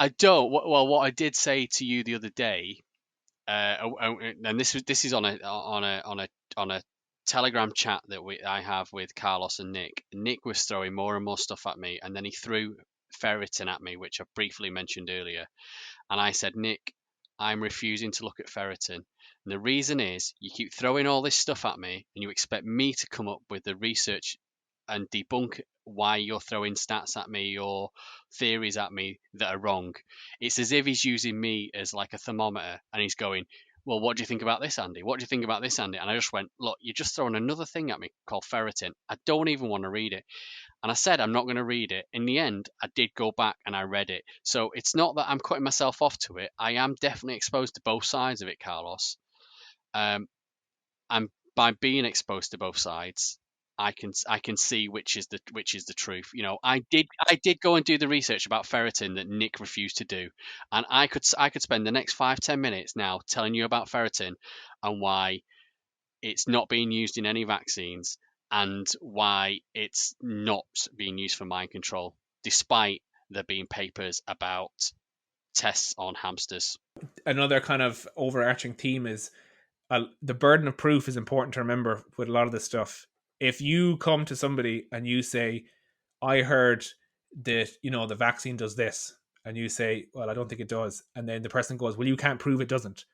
I don't. What I did say to you the other day, and this is on a Telegram chat that I have with Carlos and Nick. Nick was throwing more and more stuff at me, and then he threw ferritin at me, which I briefly mentioned earlier. And I said, Nick, I'm refusing to look at ferritin. And the reason is you keep throwing all this stuff at me, and you expect me to come up with the research and debunk why you're throwing stats at me or theories at me that are wrong. It's as if he's using me as like a thermometer and he's going, well, what do you think about this, Andy? What do you think about this, Andy? And I just went, look, you're just throwing another thing at me called ferritin. I don't even want to read it. And I said, I'm not going to read it. In the end, I did go back and I read it. So it's not that I'm cutting myself off to it. I am definitely exposed to both sides of it, Carlos. And by being exposed to both sides, I can see which is the truth. You know, I did go and do the research about ferritin that Nick refused to do, and I could spend the next 5-10 minutes now telling you about ferritin and why it's not being used in any vaccines and why it's not being used for mind control, despite there being papers about tests on hamsters. Another kind of overarching theme is the burden of proof is important to remember with a lot of this stuff. If you come to somebody and you say, I heard that, the vaccine does this, and you say, well, I don't think it does. And then the person goes, well, you can't prove it doesn't.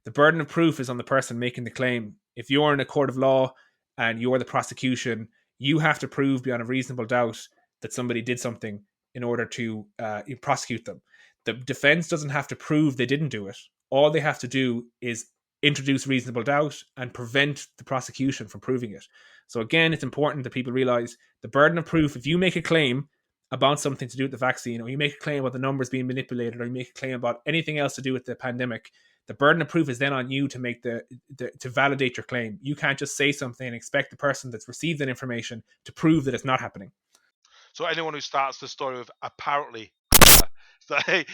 The burden of proof is on the person making the claim. If you're in a court of law and you're the prosecution, you have to prove beyond a reasonable doubt that somebody did something in order to prosecute them. The defense doesn't have to prove they didn't do it. All they have to do is introduce reasonable doubt and prevent the prosecution from proving it. So again, it's important that people realize the burden of proof. If you make a claim about something to do with the vaccine, or you make a claim about the numbers being manipulated, or you make a claim about anything else to do with the pandemic, the burden of proof is then on you to make to validate your claim. You can't just say something and expect the person that's received that information to prove that it's not happening. So anyone who starts the story with apparently,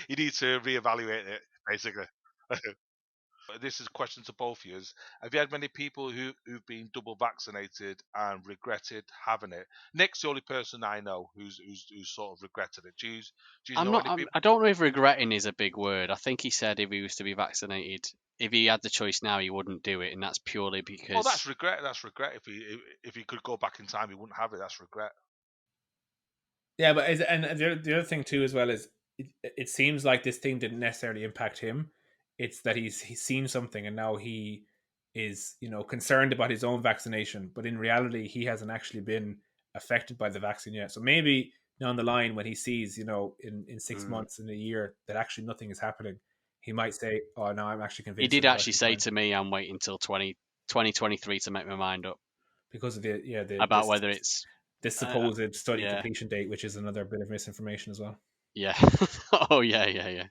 you need to reevaluate it, basically. This is a question to both of you. Have you had many people who've been double vaccinated and regretted having it? Nick's the only person I know who's sort of regretted it. Do you know any people? I don't know if regretting is a big word. I think he said if he was to be vaccinated, if he had the choice now, he wouldn't do it, and that's purely because. Oh, that's regret. That's regret. If he could go back in time, he wouldn't have it. That's regret. Yeah, but the other thing too as well is it seems like this thing didn't necessarily impact him. It's that he's seen something and now he is concerned about his own vaccination, but in reality he hasn't actually been affected by the vaccine yet. So maybe down the line when he sees in 6 months, in a year, that actually nothing is happening, he might say, oh no, I'm actually convinced. He did actually say to me, I'm waiting until 2023 to make my mind up because of whether it's this supposed study completion date, which is another bit of misinformation as well. Yeah. Oh yeah.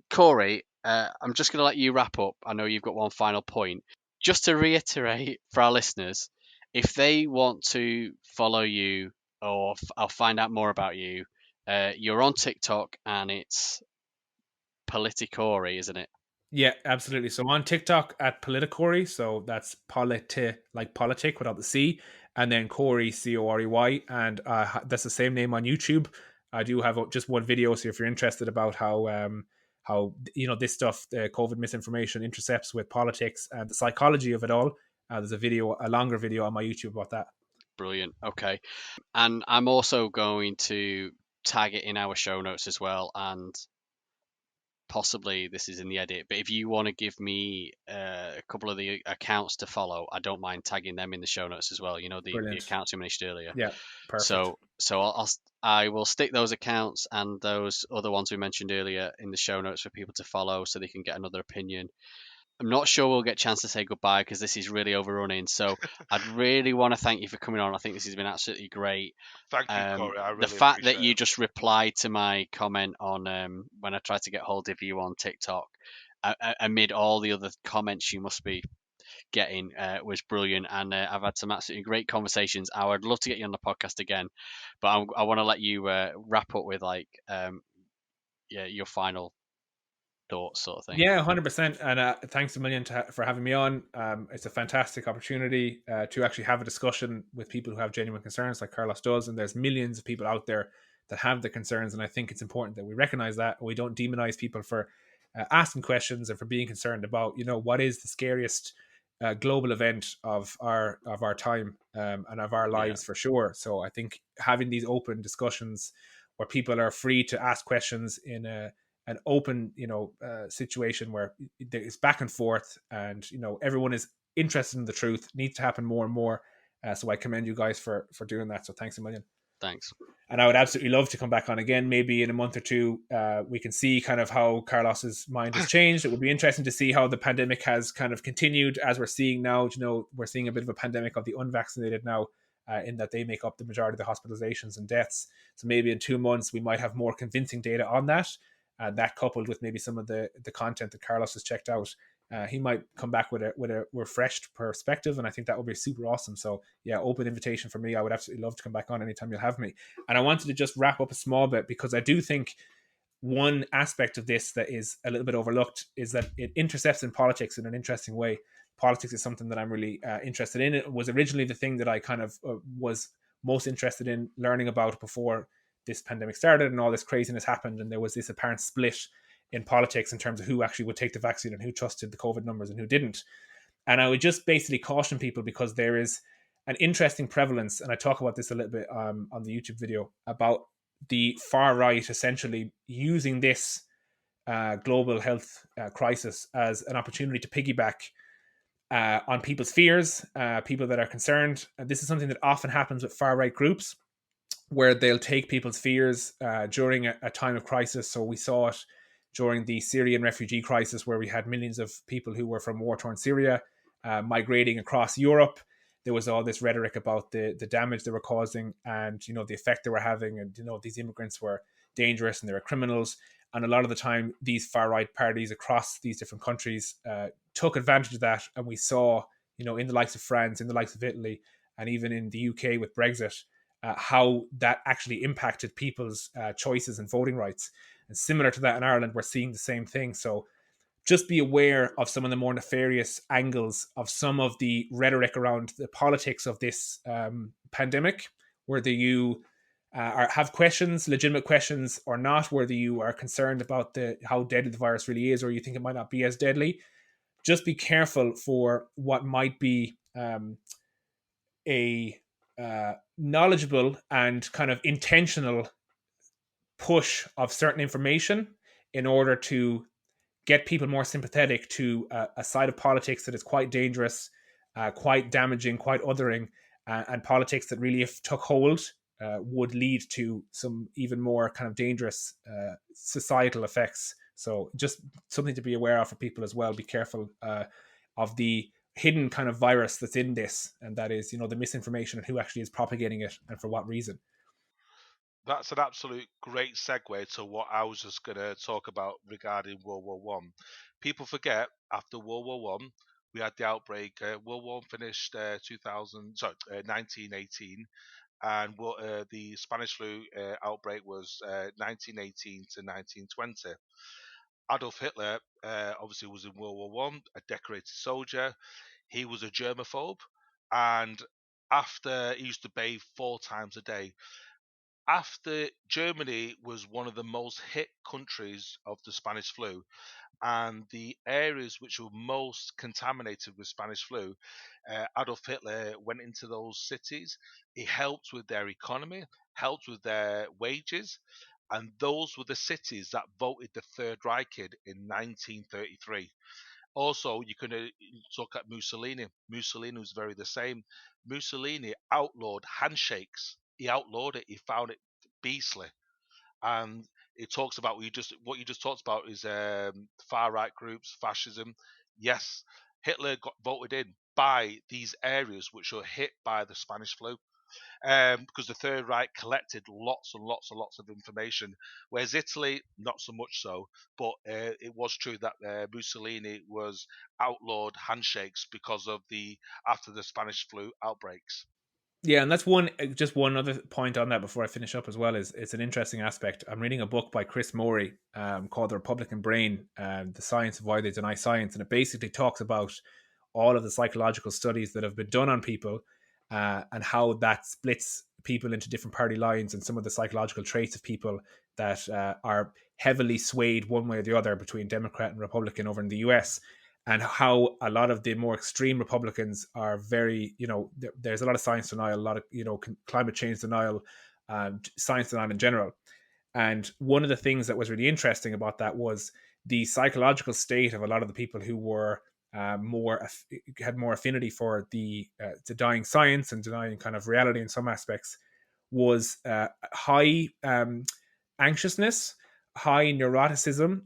Corey, I'm just going to let you wrap up. I know you've got one final point. Just to reiterate for our listeners, if they want to follow you or I'll find out more about you, you're on TikTok and it's Politicory, isn't it? Yeah, absolutely. So on TikTok at Politicory, so that's like politic without the C, and then Corey, Corey, and that's the same name on YouTube. I do have just one video, so if you're interested about how this stuff, the COVID misinformation, intercepts with politics and the psychology of it all, there's a longer video on my YouTube about that. Brilliant. Okay, and I'm also going to tag it in our show notes as well, and possibly this is in the edit, but if you want to give me a couple of the accounts to follow, I don't mind tagging them in the show notes as well. The accounts you mentioned earlier. Yeah, perfect. So I will stick those accounts and those other ones we mentioned earlier in the show notes for people to follow so they can get another opinion. I'm not sure we'll get a chance to say goodbye because this is really overrunning. So I'd really want to thank you for coming on. I think this has been absolutely great. Thank you, Corey. I really the fact that you just replied to my comment on when I tried to get hold of you on TikTok, amid all the other comments you must be getting, was brilliant. And I've had some absolutely great conversations. I would love to get you on the podcast again, but I want to let you wrap up with your final thoughts, sort of thing. Yeah, 100%. And thanks a million for having me on. It's a fantastic opportunity to actually have a discussion with people who have genuine concerns like Carlos does. And there's millions of people out there that have the concerns. And I think it's important that we recognize that we don't demonize people for asking questions and for being concerned about, what is the scariest global event of our time, and of our Yeah, lives, for sure. So I think having these open discussions where people are free to ask questions in an open, situation where it's back and forth, and everyone is interested in the truth, needs to happen more and more. So I commend you guys for doing that. So thanks a million. thanks. And I would absolutely love to come back on again, maybe in a month or two. We can see kind of how Carlos's mind has changed. It would be interesting to see how the pandemic has kind of continued, as we're seeing now. We're seeing a bit of a pandemic of the unvaccinated now, in that they make up the majority of the hospitalizations and deaths. So maybe in 2 months we might have more convincing data on that. That coupled with maybe some of the content that Carlos has checked out, he might come back with a refreshed perspective, and I think that would be super awesome. So yeah, open invitation for me. I would absolutely love to come back on anytime you'll have me. And I wanted to just wrap up a small bit, because I do think one aspect of this that is a little bit overlooked is that it intercepts in politics in an interesting way. Politics is something that I'm really interested in. It was originally the thing that I kind of was most interested in learning about before this pandemic started and all this craziness happened, and there was this apparent split in politics in terms of who actually would take the vaccine and who trusted the COVID numbers and who didn't. And I would just basically caution people, because there is an interesting prevalence, and I talk about this a little bit on the YouTube video, about the far right essentially using this global health crisis as an opportunity to piggyback on people's fears, people that are concerned. This is something that often happens with far right groups, where they'll take people's fears during a time of crisis. So we saw it during the Syrian refugee crisis, where we had millions of people who were from war-torn Syria migrating across Europe. There was all this rhetoric about the damage they were causing, and the effect they were having, and these immigrants were dangerous and they were criminals. And a lot of the time, these far right parties across these different countries took advantage of that, and we saw, in the likes of France, in the likes of Italy, and even in the UK with Brexit, how that actually impacted people's choices and voting rights. And similar to that in Ireland, we're seeing the same thing. So just be aware of some of the more nefarious angles of some of the rhetoric around the politics of this pandemic, whether you have questions, legitimate questions or not, whether you are concerned about how deadly the virus really is, or you think it might not be as deadly. Just be careful for what might be a knowledgeable and kind of intentional push of certain information in order to get people more sympathetic to a side of politics that is quite dangerous, quite damaging, quite othering, and politics that really, if took hold, would lead to some even more kind of dangerous societal effects. So just something to be aware of for people as well. Be careful of the hidden kind of virus that's in this, and that is, the misinformation and who actually is propagating it and for what reason. That's an absolute great segue to what I was just going to talk about regarding World War One. People forget, after World War One, we had the outbreak. World War One finished 1918, and the Spanish flu outbreak was 1918 to 1920. Adolf Hitler obviously was in World War One, a decorated soldier. He was a germaphobe, and after he used to bathe 4 times a day. After Germany was one of the most hit countries of the Spanish flu, and the areas which were most contaminated with Spanish flu, Adolf Hitler went into those cities. He helped with their economy, helped with their wages, and those were the cities that voted the Third Reich in 1933. Also, you can look at Mussolini. Mussolini was very the same. Mussolini outlawed handshakes. He outlawed it. He found it beastly. And it talks about what you just talked about is far right groups, fascism. Yes, Hitler got voted in by these areas which were hit by the Spanish flu, because the Third Reich collected lots and lots and lots of information, whereas Italy, not so much so. But it was true that Mussolini was outlawed handshakes because of after the Spanish flu outbreaks. Yeah, and that's just one other point on that before I finish up as well. Is it's an interesting aspect. I'm reading a book by Chris Morey called The Republican Brain, The Science of Why They Deny Science, and it basically talks about all of the psychological studies that have been done on people, and how that splits people into different party lines and some of the psychological traits of people that are heavily swayed one way or the other between Democrat and Republican over in the US, and how a lot of the more extreme Republicans are very, there's a lot of science denial, a lot of, climate change denial, science denial in general. And one of the things that was really interesting about that was the psychological state of a lot of the people who were had more affinity for the denying science and denying kind of reality in some aspects, was high anxiousness, high neuroticism,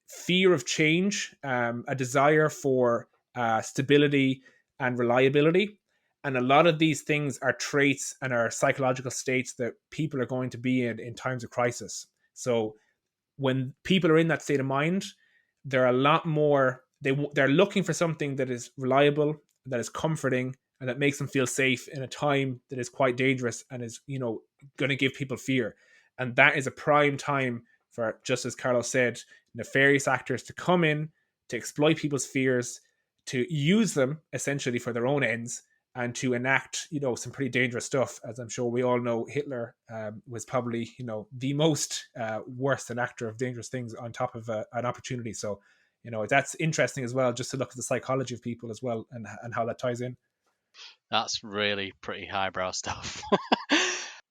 fear of change, a desire for stability and reliability. And a lot of these things are traits and are psychological states that people are going to be in times of crisis. So when people are in that state of mind, they're a lot more, they're looking for something that is reliable, that is comforting, and that makes them feel safe in a time that is quite dangerous and is, going to give people fear. And that is a prime time for, just as Carlos said, nefarious actors to come in, to exploit people's fears, to use them essentially for their own ends, and to enact, some pretty dangerous stuff. As I'm sure we all know, Hitler was probably, the most worst enactor of dangerous things on top of an opportunity. So, that's interesting as well, just to look at the psychology of people as well, and how that ties in. That's really pretty highbrow stuff.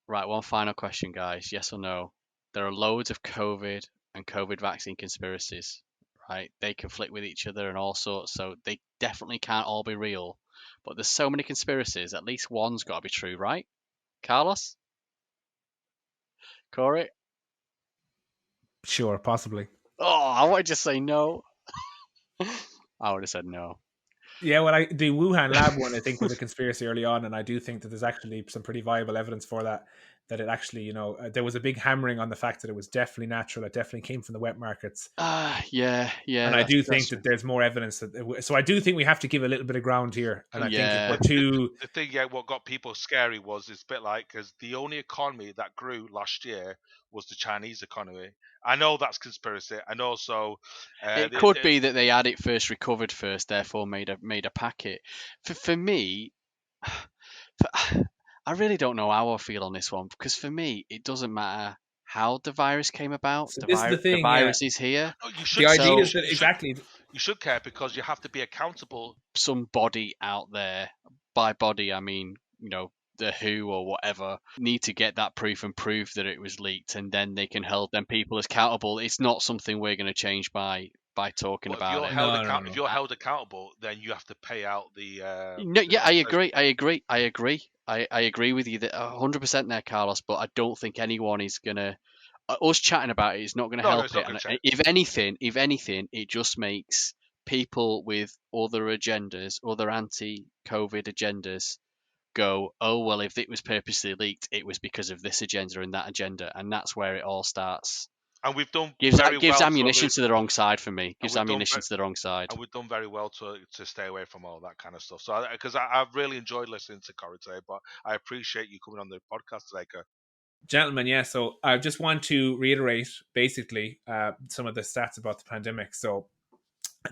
Right, one final question, guys. Yes or no? There are loads of COVID and COVID vaccine conspiracies, right? They conflict with each other and all sorts, so they definitely can't all be real. But there's so many conspiracies, at least one's got to be true, right? Carlos? Corey? Sure, possibly. Oh, I wanted to say no. I would have said no. Yeah, well, the Wuhan lab one, I think, was a conspiracy early on, and I do think that there's actually some pretty viable evidence for that. That it actually, there was a big hammering on the fact that it was definitely natural. It definitely came from the wet markets. Yeah. And I do think that there's more evidence that. So I do think we have to give a little bit of ground here. And I think if we're too, the thing, yeah, what got people scary was it's a bit like, because the only economy that grew last year was the Chinese economy. I know that's conspiracy, and also it could be that they had it first, recovered first, therefore made a packet. For me, I really don't know how I feel on this one, because for me it doesn't matter how the virus came about. So this is the thing. The virus is here. No, you should. The idea is that exactly. You should care, because you have to be accountable. Somebody out there, by body I mean, the WHO or whatever, need to get that proof and prove that it was leaked, and then they can hold them people accountable. It's not something we're going to change by talking about it. No. If you're held accountable, then you have to pay out the. I agree. I agree with you that 100% there, Carlos. But I don't think anyone is gonna. Us chatting about it is not going to help it. And if anything, it just makes people with other agendas, other anti-COVID agendas, go, oh well, if it was purposely leaked, it was because of this agenda and that agenda, and that's where it all starts. And we've done gives ammunition to the wrong side for me. Gives ammunition to the wrong side. And we've done very well to stay away from all that kind of stuff. So, because I've really enjoyed listening to Corey today, but I appreciate you coming on the podcast today, Kerr. Gentlemen, yeah. So I just want to reiterate basically some of the stats about the pandemic. So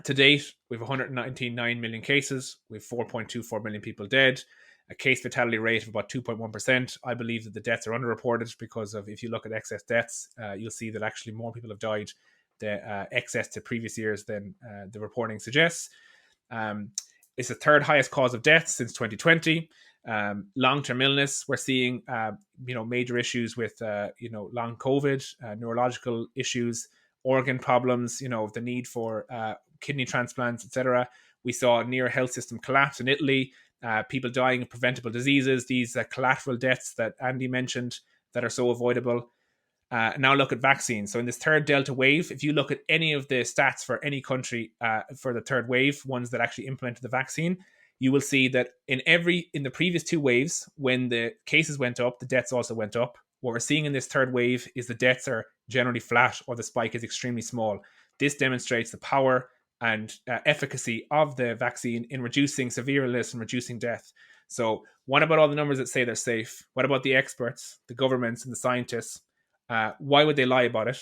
to date, we have 199 million cases. We have 4.24 million people dead. A case fatality rate of about 2.1%. I believe that the deaths are underreported because of, if you look at excess deaths, you'll see that actually more people have died the excess to previous years than the reporting suggests. It's the third highest cause of death since 2020. Long-term illness, we're seeing major issues with long COVID, neurological issues, organ problems, the need for kidney transplants, etc. We saw near health system collapse in Italy. People dying of preventable diseases, these collateral deaths that Andy mentioned that are so avoidable. Now look at vaccines. So in this third Delta wave, if you look at any of the stats for any country for the third wave, ones that actually implemented the vaccine, you will see that in the previous two waves, when the cases went up, the deaths also went up. What we're seeing in this third wave is the deaths are generally flat, or the spike is extremely small. This demonstrates the power and efficacy of the vaccine in reducing severe illness and reducing death. So what about all the numbers that say they're safe? What about the experts, the governments and the scientists? Why would they lie about it?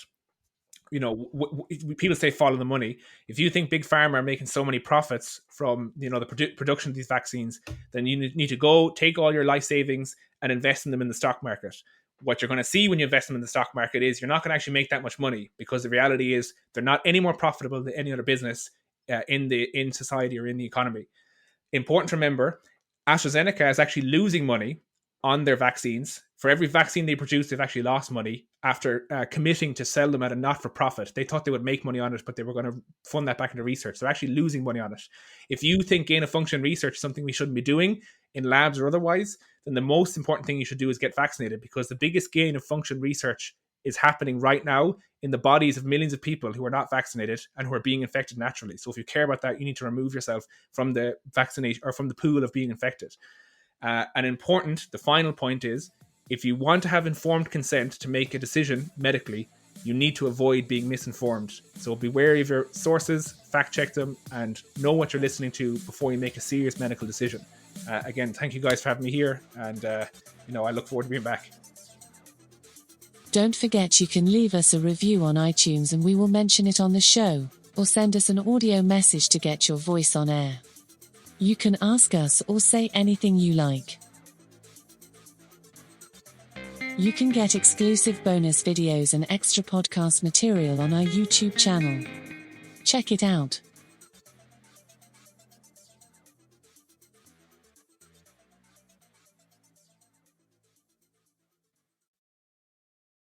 people say follow the money. If you think big pharma are making so many profits from the production of these vaccines, then you need to go take all your life savings and invest in them in the stock market. What you're going to see when you invest them in the stock market is you're not going to actually make that much money, because the reality is they're not any more profitable than any other business in society or in the economy. Important to remember, AstraZeneca is actually losing money on their vaccines. For every vaccine they produce, they've actually lost money after committing to sell them at a not-for-profit. They thought they would make money on it, but they were going to fund that back into research. They're actually losing money on it. If you think gain-of-function research is something we shouldn't be doing in labs or otherwise, then the most important thing you should do is get vaccinated, because the biggest gain-of-function research is happening right now in the bodies of millions of people who are not vaccinated and who are being infected naturally. So if you care about that, you need to remove yourself from the vaccination or from the pool of being infected. The final point is, if you want to have informed consent to make a decision medically, you need to avoid being misinformed. So be wary of your sources, fact check them, and know what you're listening to before you make a serious medical decision. Again, thank you guys for having me here, and I look forward to being back. Don't forget you can leave us a review on iTunes and we will mention it on the show, or send us an audio message to get your voice on air. You can ask us or say anything you like. You can get exclusive bonus videos and extra podcast material on our YouTube channel. Check it out.